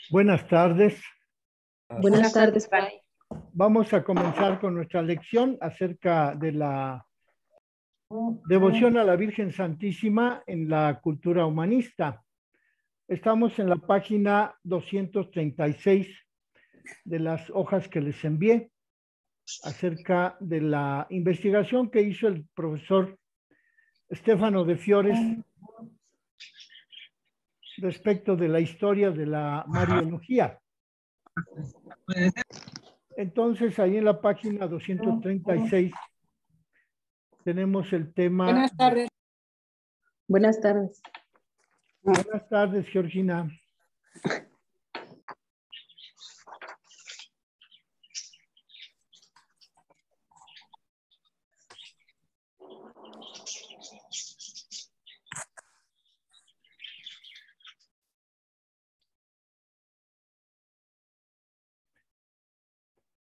Buenas tardes. Buenas tardes, Pai. Vamos a comenzar con nuestra lección acerca de la devoción a la Virgen Santísima en la cultura humanista. Estamos en la página 236 de las hojas que les envié acerca de la investigación que hizo el profesor Stefano de Fiores respecto de la historia de la Mariología. Entonces, ahí en la página 236 tenemos el tema. Buenas tardes. Buenas tardes. Buenas tardes, Georgina.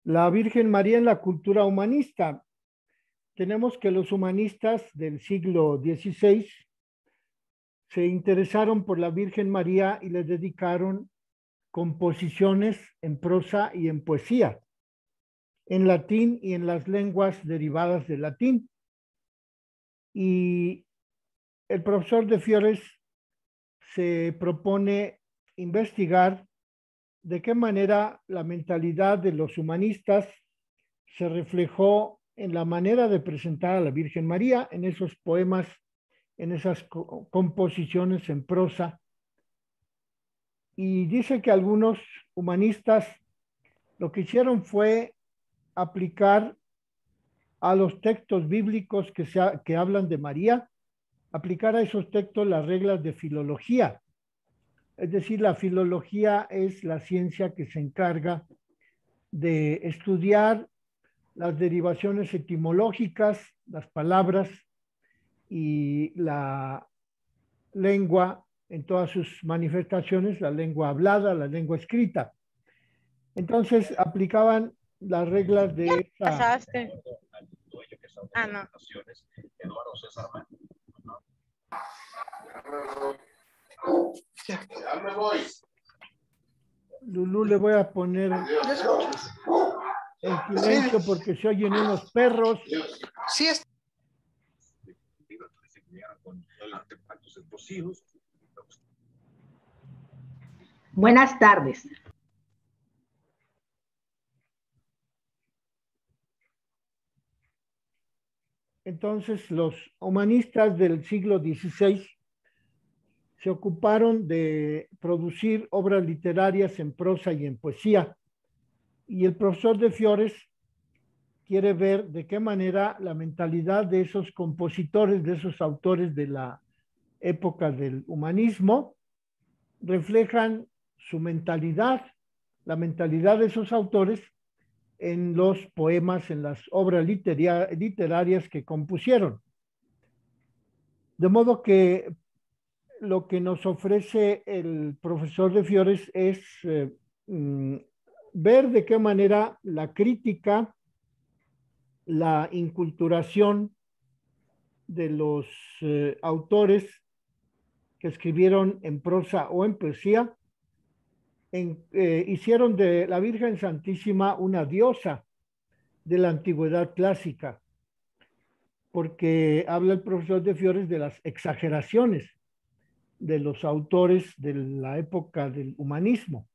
La Virgen María en la cultura humanista. Tenemos que los humanistas del siglo XVI se interesaron por la Virgen María y le dedicaron composiciones en prosa y en poesía, en latín y en las lenguas derivadas del latín. Y el profesor de Fiores se propone investigar de qué manera la mentalidad de los humanistas se reflejó en la manera de presentar a la Virgen María en esos poemas, en esas composiciones en prosa. Y dice que algunos humanistas lo que hicieron fue aplicar a los textos bíblicos que hablan de María, aplicar a esos textos las reglas de filología. Es decir, la filología es la ciencia que se encarga de estudiar las derivaciones etimológicas, las palabras y la lengua en todas sus manifestaciones, la lengua hablada, la lengua escrita. Entonces aplicaban las reglas de esa... ¿Pasaste? Ah, no. Ya me voy. Lulú, le voy a poner en silencio porque se oyen unos perros. Sí, es. Buenas tardes. Entonces, los humanistas del siglo XVI se ocuparon de producir obras literarias en prosa y en poesía. Y el profesor de Fiores quiere ver de qué manera la mentalidad de esos compositores, de esos autores de la época del humanismo, reflejan su mentalidad, la mentalidad de esos autores en los poemas, en las obras literarias que compusieron. De modo que lo que nos ofrece el profesor de Fiores es ver de qué manera la crítica, la inculturación de los autores que escribieron en prosa o en poesía hicieron de la Virgen Santísima una diosa de la antigüedad clásica, porque habla el profesor de Fiores de las exageraciones de los autores de la época del humanismo.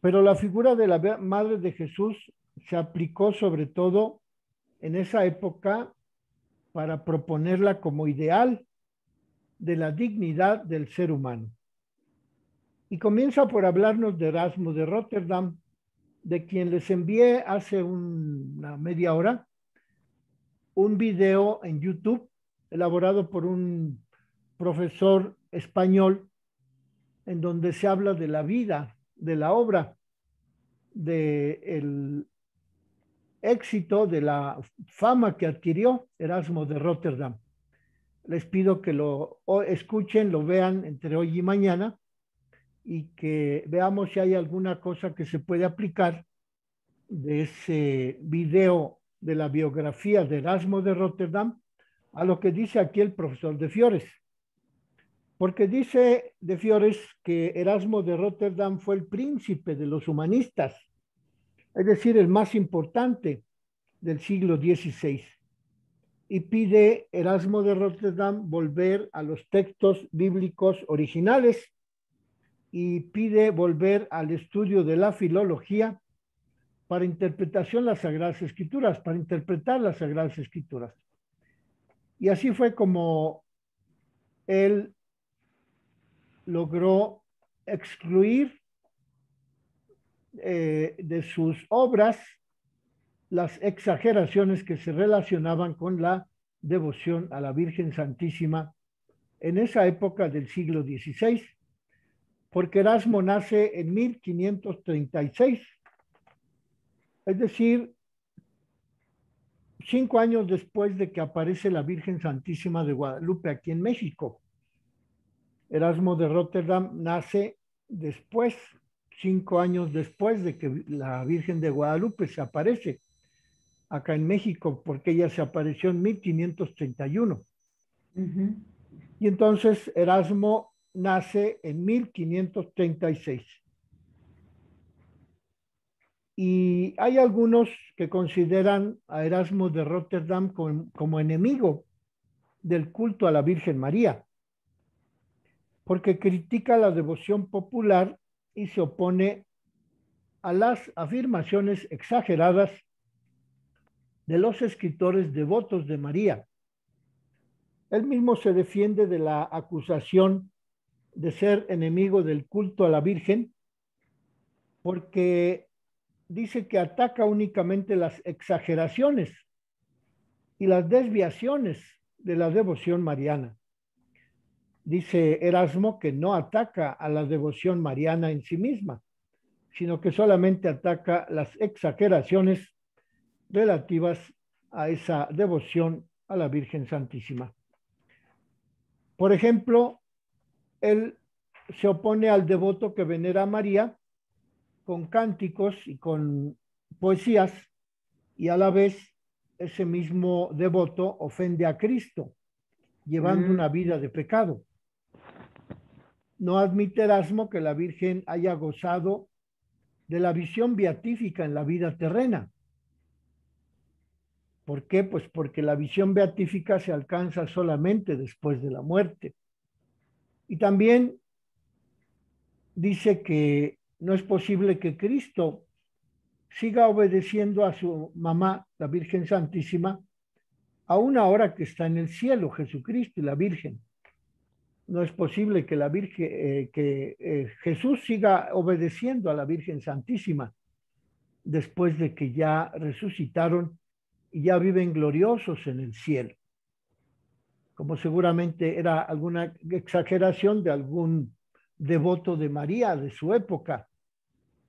Pero la figura de la Madre de Jesús se aplicó sobre todo en esa época para proponerla como ideal de la dignidad del ser humano. Y comienza por hablarnos de Erasmo de Rotterdam, de quien les envié hace una media hora un video en YouTube elaborado por un profesor español en donde se habla de la vida, de la obra, del éxito, de la fama que adquirió Erasmo de Rotterdam. Les pido que lo escuchen, lo vean entre hoy y mañana y que veamos si hay alguna cosa que se puede aplicar de ese video de la biografía de Erasmo de Rotterdam a lo que dice aquí el profesor de Fiores. porque dice de Fiores que Erasmo de Rotterdam fue el príncipe de los humanistas, es decir, el más importante del siglo XVI. Y pide Erasmo de Rotterdam volver a los textos bíblicos originales y pide volver al estudio de la filología para interpretación de las Sagradas Escrituras, para interpretar las Sagradas Escrituras. Y así fue como él logró excluir de sus obras las exageraciones que se relacionaban con la devoción a la Virgen Santísima en esa época del siglo XVI, porque Erasmo nace en 1536, es decir, 5 años después de que aparece la Virgen Santísima de Guadalupe aquí en México. Erasmo de Rotterdam nace después, 5 años después de que la Virgen de Guadalupe se aparece acá en México, porque ella se apareció en 1531. Y entonces Erasmo nace en 1536. Y hay algunos que consideran a Erasmo de Rotterdam como enemigo del culto a la Virgen María, porque critica la devoción popular y se opone a las afirmaciones exageradas de los escritores devotos de María. Él mismo se defiende de la acusación de ser enemigo del culto a la Virgen, porque dice que ataca únicamente las exageraciones y las desviaciones de la devoción mariana. Dice Erasmo que no ataca a la devoción mariana en sí misma, sino que solamente ataca las exageraciones relativas a esa devoción a la Virgen Santísima. Por ejemplo, él se opone al devoto que venera a María con cánticos y con poesías, y a la vez ese mismo devoto ofende a Cristo, llevando una vida de pecado. No admite Erasmo que la Virgen haya gozado de la visión beatífica en la vida terrena. ¿Por qué? Pues porque la visión beatífica se alcanza solamente después de la muerte. Y también dice que no es posible que Cristo siga obedeciendo a su mamá, la Virgen Santísima, aún ahora que está en el cielo, Jesucristo y la Virgen. No es posible que Jesús siga obedeciendo a la Virgen Santísima después de que ya resucitaron y ya viven gloriosos en el cielo. Como seguramente era alguna exageración de algún devoto de María de su época,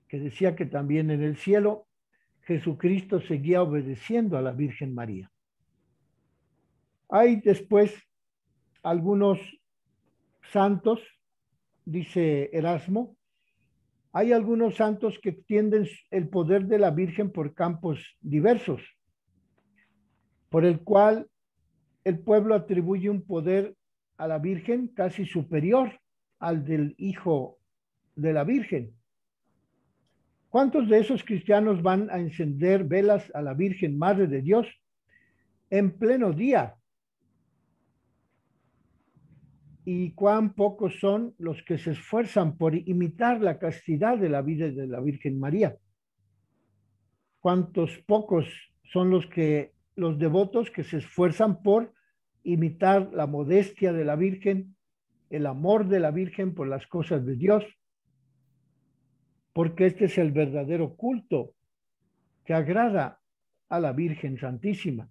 que decía que también en el cielo Jesucristo seguía obedeciendo a la Virgen María. Hay después algunos santos, dice Erasmo, hay algunos santos que extienden el poder de la Virgen por campos diversos, por el cual el pueblo atribuye un poder a la Virgen casi superior al del Hijo de la Virgen. ¿Cuántos de esos cristianos van a encender velas a la Virgen Madre de Dios en pleno día? ¿Y cuán pocos son los que se esfuerzan por imitar la castidad de la vida de la Virgen María? ¿Cuántos pocos son los devotos que se esfuerzan por imitar la modestia de la Virgen, el amor de la Virgen por las cosas de Dios? Porque este es el verdadero culto que agrada a la Virgen Santísima.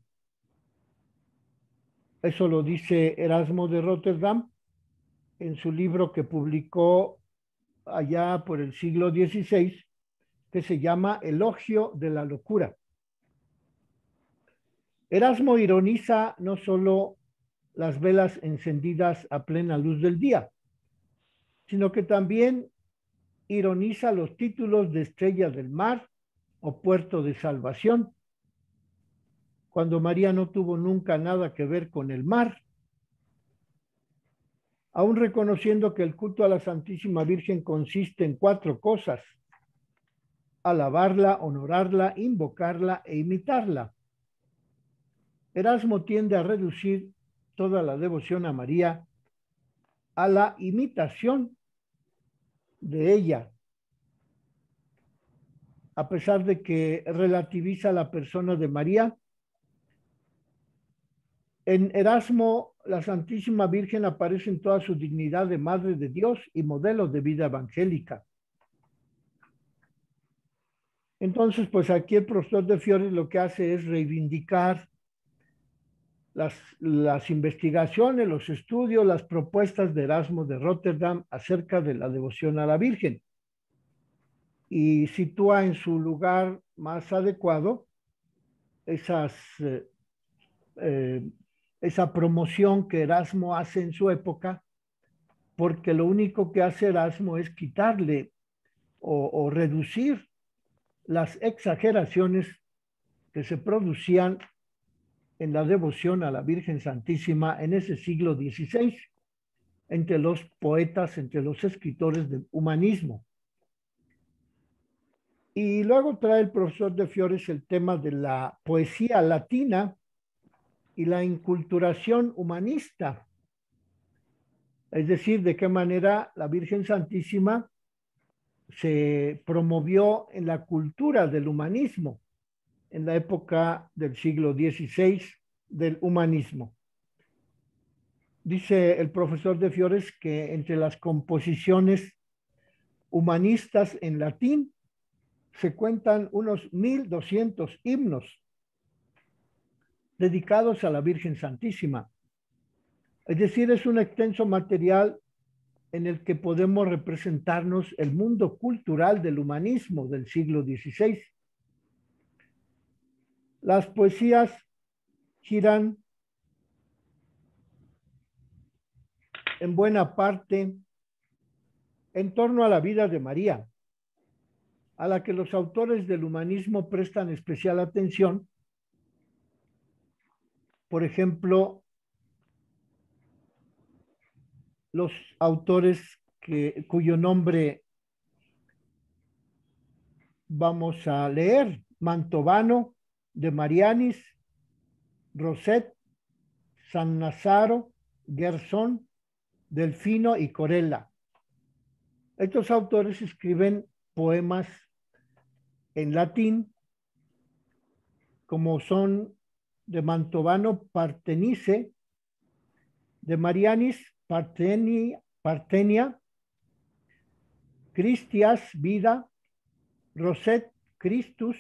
Eso lo dice Erasmo de Rotterdam en su libro que publicó allá por el siglo XVI, que se llama Elogio de la Locura. Erasmo ironiza no solo las velas encendidas a plena luz del día, sino que también ironiza los títulos de Estrella del Mar o Puerto de Salvación, cuando María no tuvo nunca nada que ver con el mar. aún reconociendo que el culto a la Santísima Virgen consiste en 4 cosas: alabarla, honorarla, invocarla e imitarla. Erasmo tiende a reducir toda la devoción a María a la imitación de ella, a pesar de que relativiza la persona de María. En Erasmo, la Santísima Virgen aparece en toda su dignidad de Madre de Dios y modelo de vida evangélica. Entonces, pues aquí el profesor de Fiores lo que hace es reivindicar las investigaciones, los estudios, las propuestas de Erasmo de Rotterdam acerca de la devoción a la Virgen, y sitúa en su lugar más adecuado esa promoción que Erasmo hace en su época, porque lo único que hace Erasmo es quitarle o reducir las exageraciones que se producían en la devoción a la Virgen Santísima en ese siglo XVI, entre los poetas, entre los escritores del humanismo. Y luego trae el profesor de Fiores el tema de la poesía latina y la inculturación humanista, es decir, de qué manera la Virgen Santísima se promovió en la cultura del humanismo en la época del siglo XVI del humanismo. Dice el profesor de Fiores que entre las composiciones humanistas en latín se cuentan unos 1200 himnos dedicados a la Virgen Santísima. Es decir, es un extenso material en el que podemos representarnos el mundo cultural del humanismo del siglo XVI. Las poesías giran en buena parte en torno a la vida de María, a la que los autores del humanismo prestan especial atención. Por ejemplo, los autores cuyo nombre vamos a leer: Mantovano, de Marianis, Rosset, Sannazaro, Gerson, Delfino y Corella. Estos autores escriben poemas en latín, como son de Mantovano, Partenice, de Marianis, Partenia, Christias, Vida, Rosset, Christus,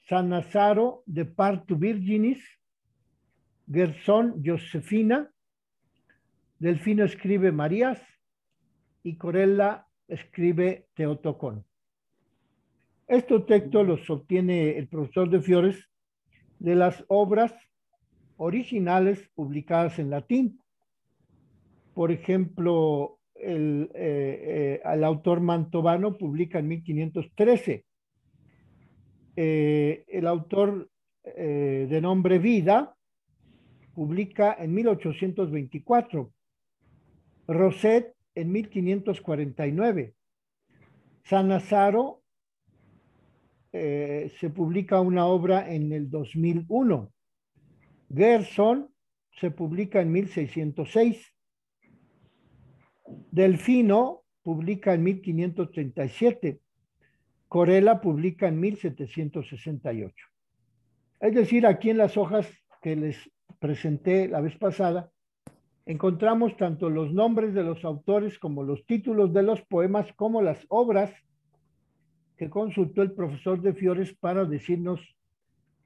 Sannazaro, de Partu Virginis, Gerson, Josefina, Delfino escribe Marías y Corella escribe Teotocón. Estos textos los obtiene el profesor de Fiores de las obras originales publicadas en latín. Por ejemplo, el autor Mantovano publica en 1513. El autor de nombre Vida publica en 1824. Rosset en 1549. Sannazaro se publica una obra en el 2001. Gerson se publica en 1606. Delfino publica en 1537. Corella publica en 1768. Es decir, aquí en las hojas que les presenté la vez pasada, encontramos tanto los nombres de los autores como los títulos de los poemas, como las obras que consultó el profesor de Fiores para decirnos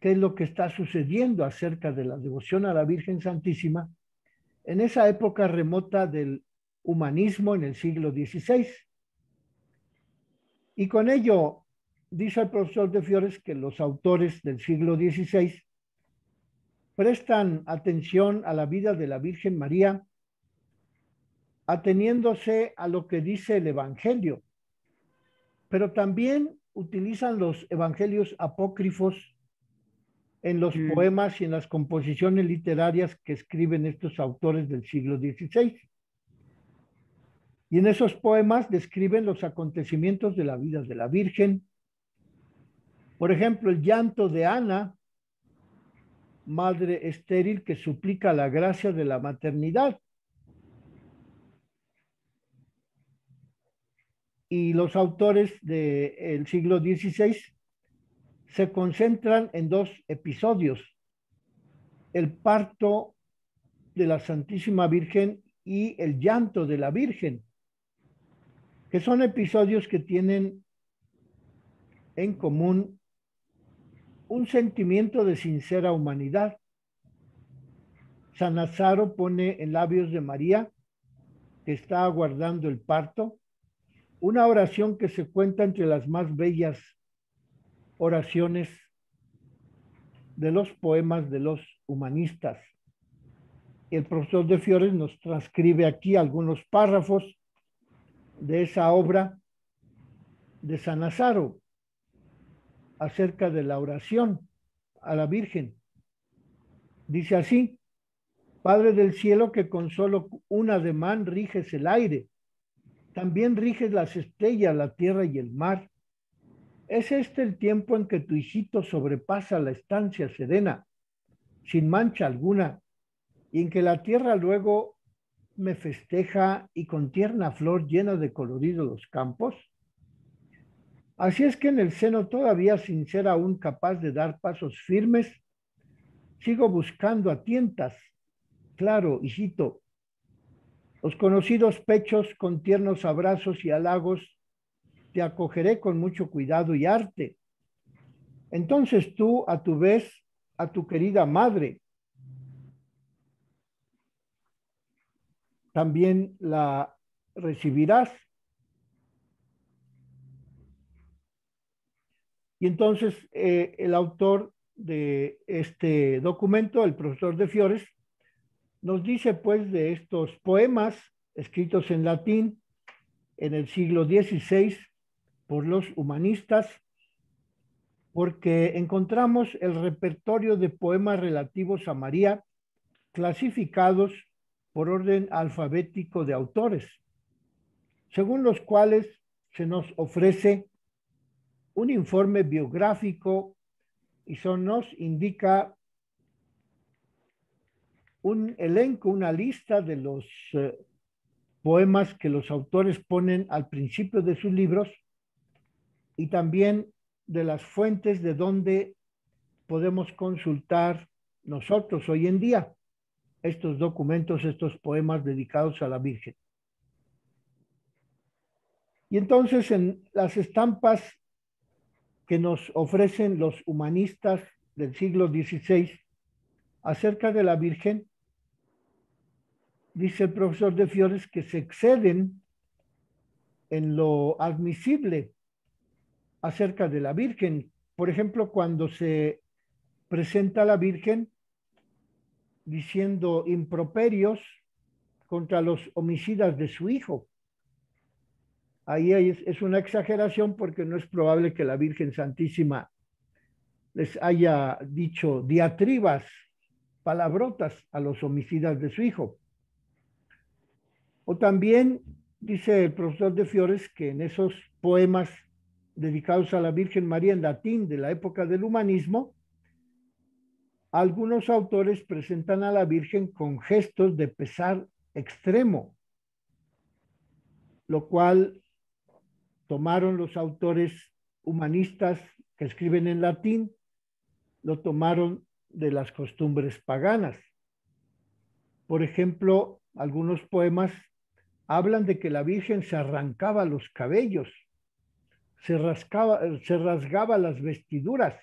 qué es lo que está sucediendo acerca de la devoción a la Virgen Santísima en esa época remota del humanismo en el siglo XVI. Y con ello, dice el profesor de Fiores que los autores del siglo XVI prestan atención a la vida de la Virgen María, ateniéndose a lo que dice el Evangelio, pero también utilizan los evangelios apócrifos en los poemas y en las composiciones literarias que escriben estos autores del siglo XVI. Y en esos poemas describen los acontecimientos de la vida de la Virgen. Por ejemplo, el llanto de Ana, madre estéril que suplica la gracia de la maternidad. Y los autores del siglo XVI se concentran en dos episodios: el parto de la Santísima Virgen y el llanto de la Virgen, que son episodios que tienen en común un sentimiento de sincera humanidad. San Nazaro pone en labios de María, que está aguardando el parto, una oración que se cuenta entre las más bellas oraciones de los poemas de los humanistas. El profesor de Fiores nos transcribe aquí algunos párrafos de esa obra de San Nazaro acerca de la oración a la Virgen. Dice así: Padre del cielo, que con solo un ademán riges el aire, también riges las estrellas, la tierra y el mar. ¿Es este el tiempo en que tu hijito sobrepasa la estancia serena, sin mancha alguna, y en que la tierra luego me festeja y con tierna flor llena de colorido los campos? Así es que en el seno, todavía sin ser aún capaz de dar pasos firmes, sigo buscando a tientas. Claro, hijito, los conocidos pechos con tiernos abrazos y halagos te acogeré con mucho cuidado y arte. Entonces tú, a tu vez, a tu querida madre, también la recibirás. Y entonces el autor de este documento, el profesor de Fiores, nos dice pues de estos poemas escritos en latín en el siglo XVI por los humanistas, porque encontramos el repertorio de poemas relativos a María clasificados por orden alfabético de autores, según los cuales se nos ofrece un informe biográfico y se nos indica un elenco, una lista de los poemas que los autores ponen al principio de sus libros y también de las fuentes de donde podemos consultar nosotros hoy en día estos documentos, estos poemas dedicados a la Virgen. Y entonces en las estampas que nos ofrecen los humanistas del siglo XVI acerca de la Virgen, dice el profesor de Fiores que se exceden en lo admisible acerca de la Virgen. Por ejemplo, cuando se presenta a la Virgen diciendo improperios contra los homicidas de su hijo. Ahí es una exageración, porque no es probable que la Virgen Santísima les haya dicho diatribas, palabrotas a los homicidas de su hijo. O también dice el profesor de Fiores que en esos poemas dedicados a la Virgen María en latín de la época del humanismo, algunos autores presentan a la Virgen con gestos de pesar extremo, lo cual tomaron los autores humanistas que escriben en latín, lo tomaron de las costumbres paganas. Por ejemplo, algunos poemas hablan de que la Virgen se arrancaba los cabellos, se rasgaba las vestiduras,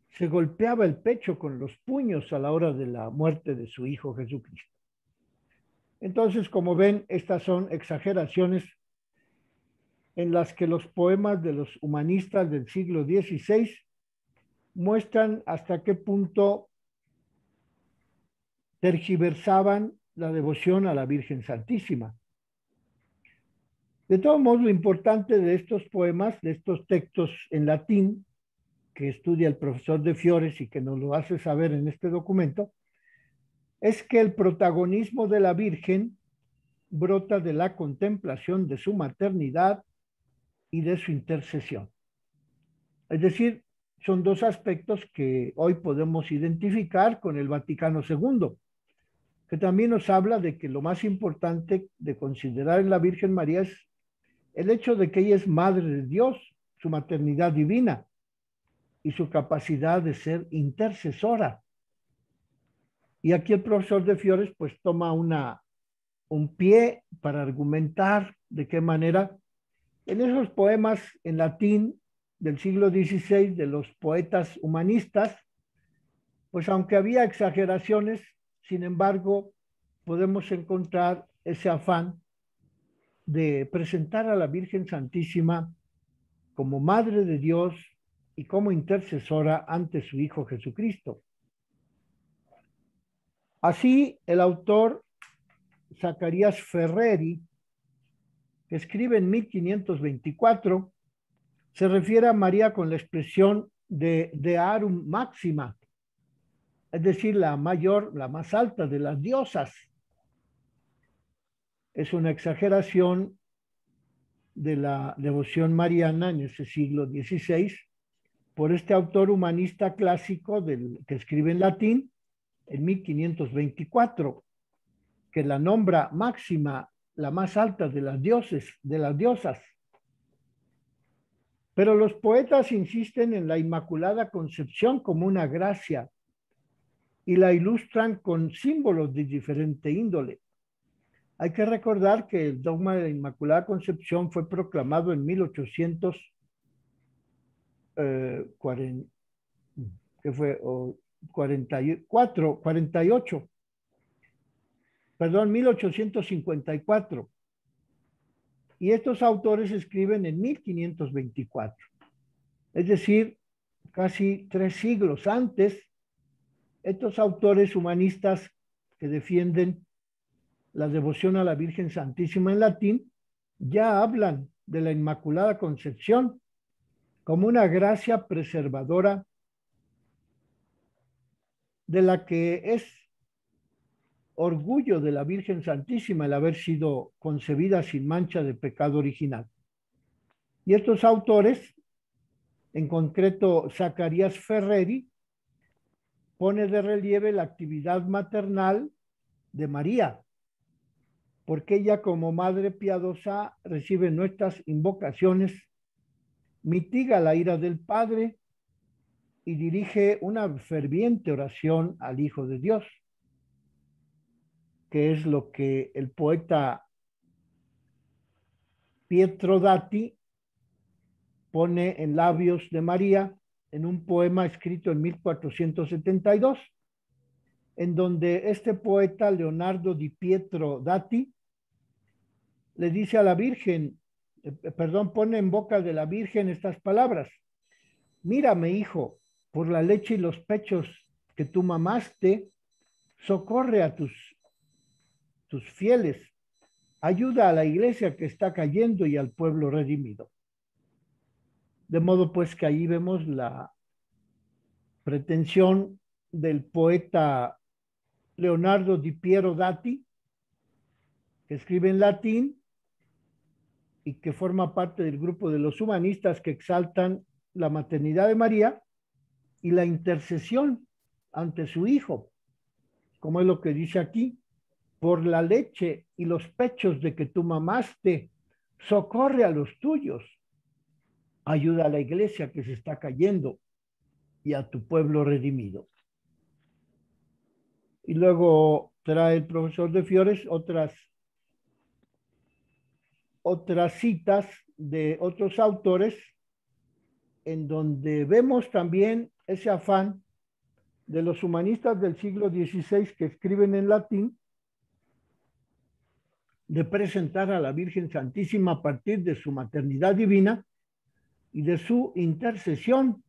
se golpeaba el pecho con los puños a la hora de la muerte de su hijo Jesucristo. Entonces, como ven, estas son exageraciones en las que los poemas de los humanistas del siglo XVI muestran hasta qué punto tergiversaban la devoción a la Virgen Santísima. De todos modos, lo importante de estos poemas, de estos textos en latín, que estudia el profesor de Fiores y que nos lo hace saber en este documento, es que el protagonismo de la Virgen brota de la contemplación de su maternidad y de su intercesión. Es decir, son dos aspectos que hoy podemos identificar con el Vaticano II, que también nos habla de que lo más importante de considerar en la Virgen María es el hecho de que ella es Madre de Dios, su maternidad divina y su capacidad de ser intercesora. Y aquí el profesor de Fiores pues toma un pie para argumentar de qué manera en esos poemas en latín del siglo XVI de los poetas humanistas, pues aunque había exageraciones, sin embargo, podemos encontrar ese afán de presentar a la Virgen Santísima como Madre de Dios y como intercesora ante su Hijo Jesucristo. Así, el autor Zacarías Ferreri, que escribe en 1524, se refiere a María con la expresión de Arum Máxima, es decir, la mayor, la más alta de las diosas. Es una exageración de la devoción mariana en ese siglo XVI por este autor humanista clásico que escribe en latín en 1524, que la nombra máxima, la más alta de las diosas. Pero los poetas insisten en la Inmaculada Concepción como una gracia y la ilustran con símbolos de diferente índole. Hay que recordar que el dogma de la Inmaculada Concepción fue proclamado en 1854. Y estos autores escriben en 1524. Es decir, casi 3 siglos antes, estos autores humanistas que defienden la devoción a la Virgen Santísima en latín, ya hablan de la Inmaculada Concepción como una gracia preservadora de la que es orgullo de la Virgen Santísima el haber sido concebida sin mancha de pecado original. Y estos autores, en concreto Zacarías Ferreri, pone de relieve la actividad maternal de María, porque ella como madre piadosa recibe nuestras invocaciones, mitiga la ira del Padre y dirige una ferviente oración al Hijo de Dios, que es lo que el poeta Pietro Dati pone en labios de María en un poema escrito en 1472, en donde este poeta Leonardo di Pietro Dati le dice a la Virgen, pone en boca de la Virgen estas palabras: mírame, hijo, por la leche y los pechos que tú mamaste, socorre a tus fieles, ayuda a la iglesia que está cayendo y al pueblo redimido. De modo pues que ahí vemos la pretensión del poeta Leonardo di Piero Dati, que escribe en latín y que forma parte del grupo de los humanistas que exaltan la maternidad de María y la intercesión ante su Hijo, como es lo que dice aquí: por la leche y los pechos de que tú mamaste, socorre a los tuyos, ayuda a la iglesia que se está cayendo y a tu pueblo redimido. Y luego trae el profesor de Fiores otras citas de otros autores en donde vemos también ese afán de los humanistas del siglo XVI que escriben en latín de presentar a la Virgen Santísima a partir de su maternidad divina y de su intercesión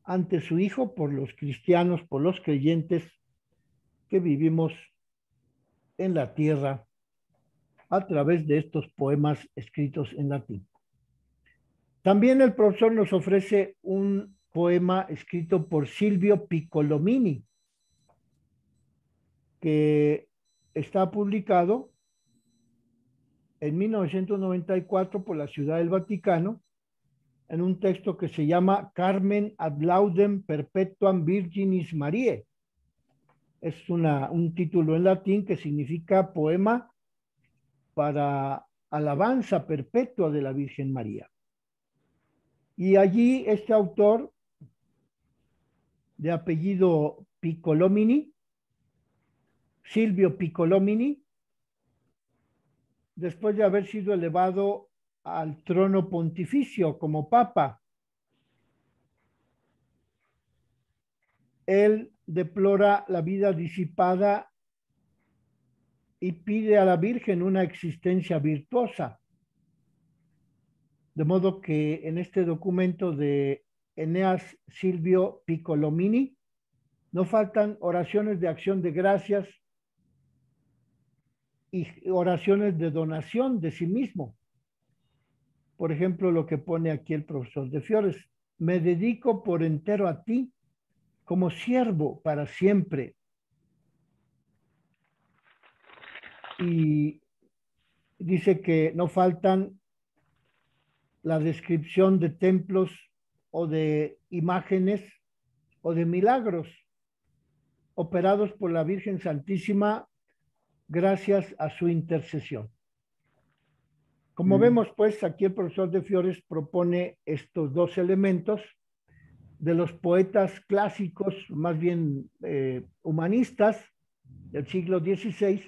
ante su Hijo por los cristianos, por los creyentes que vivimos en la tierra a través de estos poemas escritos en latín. También el profesor nos ofrece un poema escrito por Silvio Piccolomini, que está publicado en 1994 por la Ciudad del Vaticano en un texto que se llama Carmen ad laudem perpetuam Virginis Mariae. Es un título en latín que significa poema para alabanza perpetua de la Virgen María. Y allí este autor, de apellido Piccolomini, Silvio Piccolomini, después de haber sido elevado al trono pontificio como papa, él deplora la vida disipada y pide a la Virgen una existencia virtuosa. De modo que en este documento de Eneas Silvio Piccolomini no faltan oraciones de acción de gracias y oraciones de donación de sí mismo. Por ejemplo, lo que pone aquí el profesor de Fiores: me dedico por entero a ti como siervo para siempre. Y dice que no faltan la descripción de templos o de imágenes o de milagros operados por la Virgen Santísima gracias a su intercesión. Como vemos, pues, aquí el profesor de Fiores propone estos dos elementos de los poetas clásicos, más bien humanistas del siglo XVI,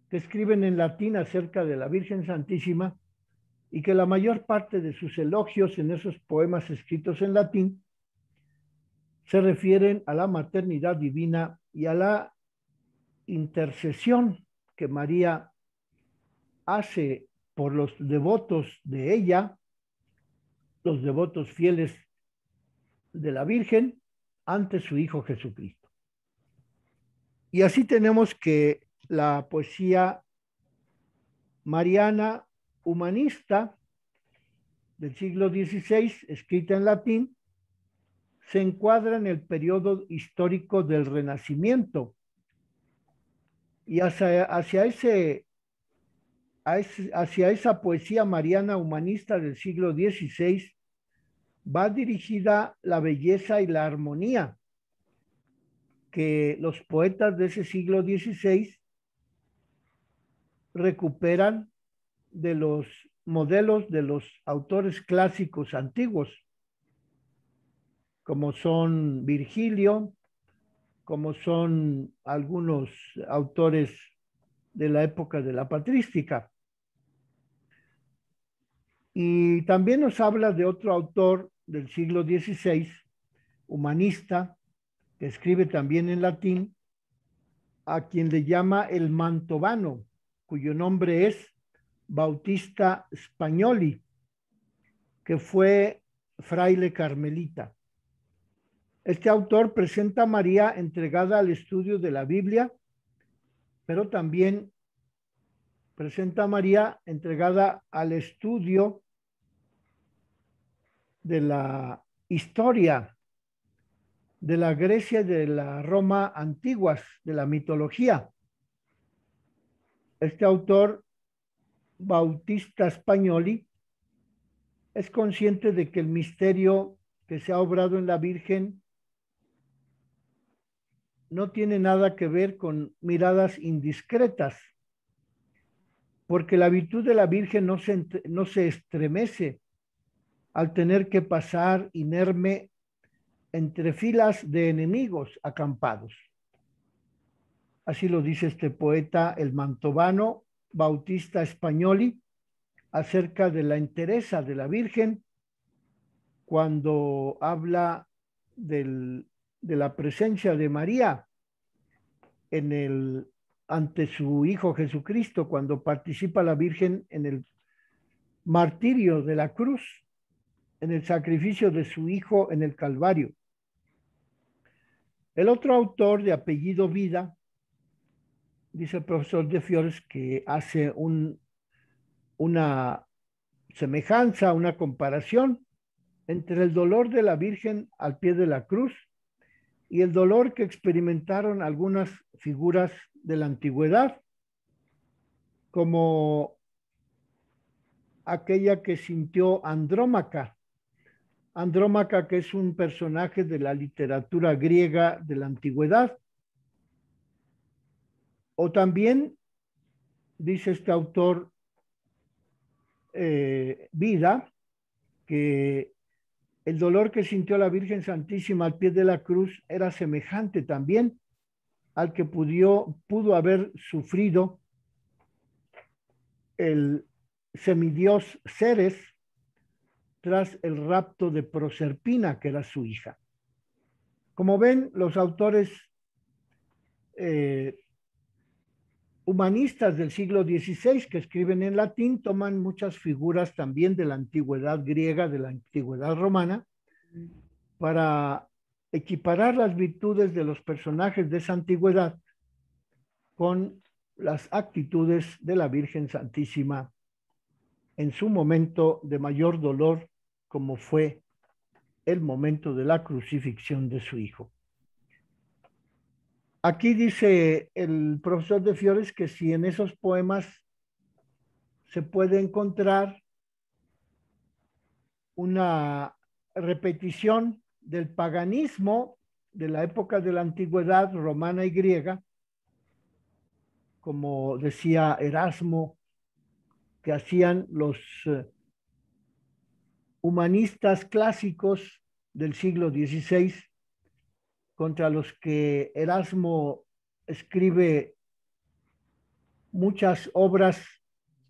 que escriben en latín acerca de la Virgen Santísima, y que la mayor parte de sus elogios en esos poemas escritos en latín se refieren a la maternidad divina y a la intercesión que María hace por los devotos de ella, los devotos fieles de la Virgen, ante su Hijo Jesucristo. Y así tenemos que la poesía mariana humanista del siglo XVI, escrita en latín, se encuadra en el periodo histórico del Renacimiento. Y hacia esa poesía mariana humanista del siglo XVI va dirigida la belleza y la armonía que los poetas de ese siglo XVI recuperan de los modelos de los autores clásicos antiguos, como son Virgilio, como son algunos autores de la época de la patrística. Y también nos habla de otro autor del siglo XVI, humanista, que escribe también en latín, a quien le llama el Mantovano, cuyo nombre es Bautista Spagnoli, que fue fraile carmelita. Este autor presenta a María entregada al estudio de la Biblia, pero también presenta a María entregada al estudio de la historia de la Grecia y de la Roma antiguas, de la mitología. Este autor, Bautista Spagnoli, es consciente de que el misterio que se ha obrado en la Virgen no tiene nada que ver con miradas indiscretas, porque la virtud de la Virgen no se estremece al tener que pasar inerme entre filas de enemigos acampados. Así lo dice este poeta, el mantovano Bautista Spagnoli, acerca de la entereza de la Virgen cuando habla de la presencia de María ante su Hijo Jesucristo, cuando participa la Virgen en el martirio de la cruz, en el sacrificio de su Hijo en el Calvario. El otro autor, de apellido Vida, dice el profesor de Fiores, que hace una semejanza, una comparación entre el dolor de la Virgen al pie de la cruz y el dolor que experimentaron algunas figuras de la antigüedad, como aquella que sintió Andrómaca. Andrómaca, que es un personaje de la literatura griega de la antigüedad. O también, dice este autor, Vida, que el dolor que sintió la Virgen Santísima al pie de la cruz era semejante también al que pudo haber sufrido el semidios Ceres tras el rapto de Proserpina, que era su hija. Como ven, los autores humanistas del siglo XVI que escriben en latín toman muchas figuras también de la antigüedad griega, de la antigüedad romana, para equiparar las virtudes de los personajes de esa antigüedad con las actitudes de la Virgen Santísima en su momento de mayor dolor, como fue el momento de la crucifixión de su hijo. Aquí dice el profesor de Fiores que si en esos poemas se puede encontrar una repetición del paganismo de la época de la antigüedad romana y griega, como decía Erasmo, que hacían los humanistas clásicos del siglo XVI, contra los que Erasmo escribe muchas obras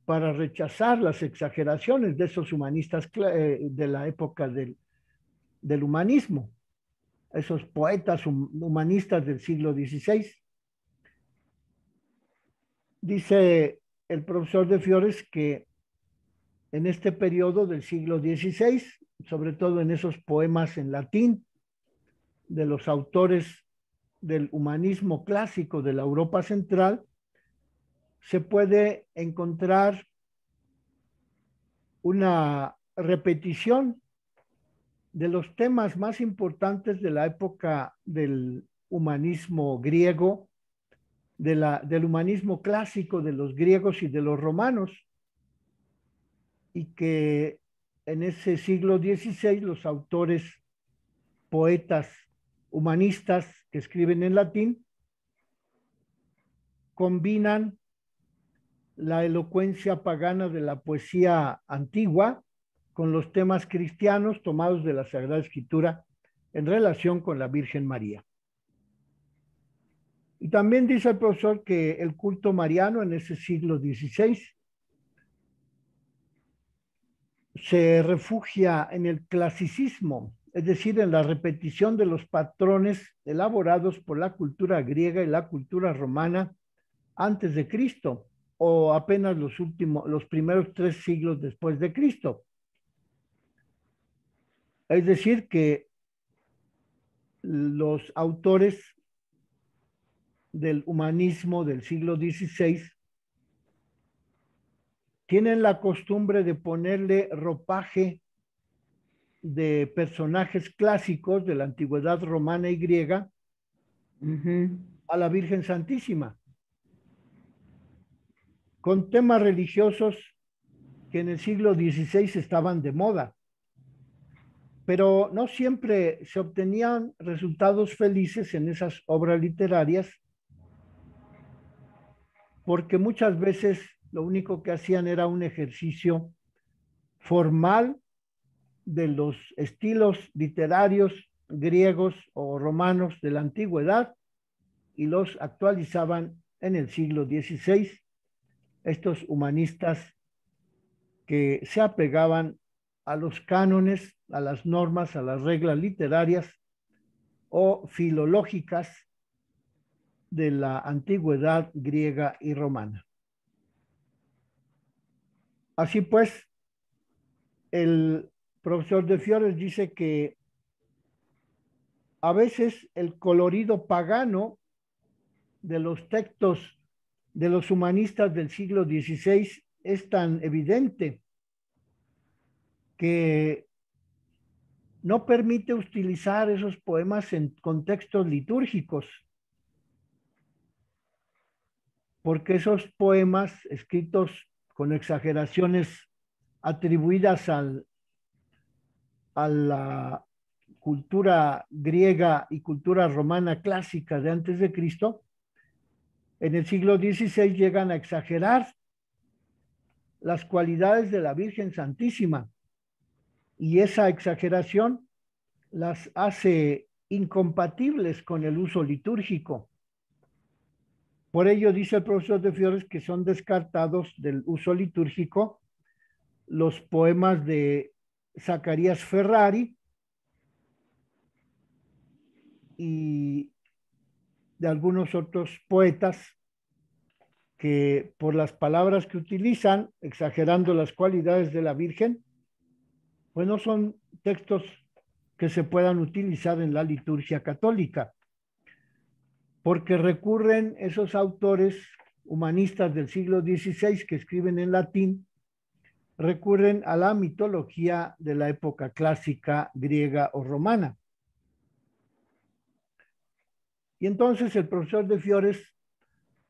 para rechazar las exageraciones de esos humanistas de la época del humanismo, esos poetas humanistas del siglo XVI. Dice el profesor de Fiores que en este periodo del siglo XVI, sobre todo en esos poemas en latín de los autores del humanismo clásico de la Europa central, se puede encontrar una repetición de los temas más importantes de la época del humanismo griego, del humanismo clásico de los griegos y de los romanos, y que en ese siglo XVI los autores, poetas humanistas que escriben en latín, combinan la elocuencia pagana de la poesía antigua con los temas cristianos tomados de la Sagrada Escritura en relación con la Virgen María. Y también dice el profesor que el culto mariano en ese siglo XVI se refugia en el clasicismo, es decir, en la repetición de los patrones elaborados por la cultura griega y la cultura romana antes de Cristo, o apenas los primeros 3 siglos después de Cristo. Es decir, que los autores del humanismo del siglo XVI tienen la costumbre de ponerle ropaje de personajes clásicos de la antigüedad romana y griega a la Virgen Santísima, con temas religiosos que en el siglo XVI estaban de moda. Pero no siempre se obtenían resultados felices en esas obras literarias, porque muchas veces lo único que hacían era un ejercicio formal de los estilos literarios griegos o romanos de la antigüedad y los actualizaban en el siglo XVI, estos humanistas que se apegaban a los cánones, a las normas, a las reglas literarias o filológicas de la antigüedad griega y romana. Así pues, el profesor de Fiores dice que a veces el colorido pagano de los textos de los humanistas del siglo XVI es tan evidente que no permite utilizar esos poemas en contextos litúrgicos, porque esos poemas escritos con exageraciones atribuidas a la cultura griega y cultura romana clásica de antes de Cristo, en el siglo XVI llegan a exagerar las cualidades de la Virgen Santísima, y esa exageración las hace incompatibles con el uso litúrgico. Por ello dice el profesor de Fiores que son descartados del uso litúrgico los poemas de Zacarías Ferrari y de algunos otros poetas que por las palabras que utilizan, exagerando las cualidades de la Virgen, pues no son textos que se puedan utilizar en la liturgia católica, porque recurren esos autores humanistas del siglo XVI que escriben en latín, recurren a la mitología de la época clásica griega o romana. Y entonces el profesor de Fiores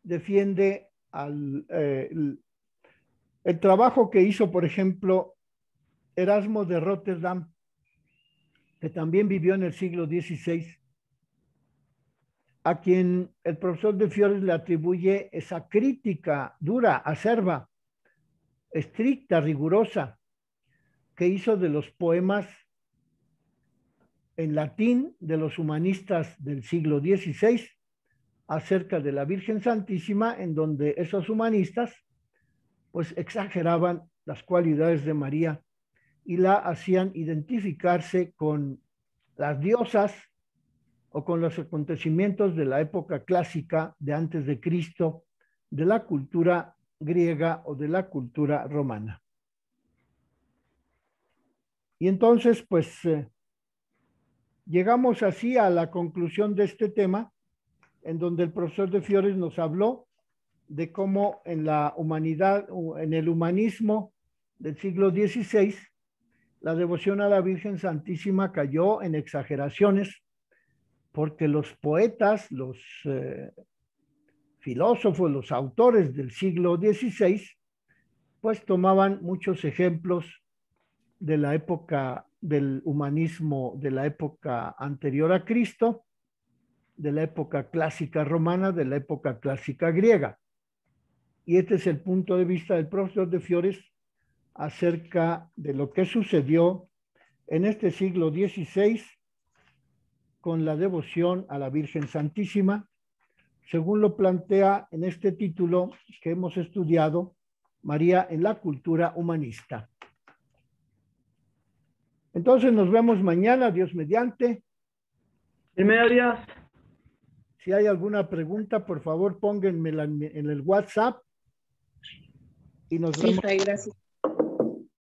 defiende el trabajo que hizo, por ejemplo, Erasmo de Rotterdam, que también vivió en el siglo XVI, a quien el profesor de Fiores le atribuye esa crítica dura, acerba, estricta, rigurosa, que hizo de los poemas en latín de los humanistas del siglo XVI acerca de la Virgen Santísima, en donde esos humanistas pues exageraban las cualidades de María y la hacían identificarse con las diosas o con los acontecimientos de la época clásica de antes de Cristo, de la cultura griega o de la cultura romana. Y entonces, pues, llegamos así a la conclusión de este tema, en donde el profesor de Fiores nos habló de cómo en la humanidad, en el humanismo del siglo XVI, la devoción a la Virgen Santísima cayó en exageraciones, porque los poetas, los filósofos, los autores del siglo XVI, pues tomaban muchos ejemplos de la época del humanismo, de la época anterior a Cristo, de la época clásica romana, de la época clásica griega. Y este es el punto de vista del profesor de Fiores acerca de lo que sucedió en este siglo XVI con la devoción a la Virgen Santísima, según lo plantea en este título que hemos estudiado, María en la cultura humanista. Entonces nos vemos mañana, Dios mediante. Dios. Si hay alguna pregunta, por favor, pónganmela en el WhatsApp y nos vemos. Gracias.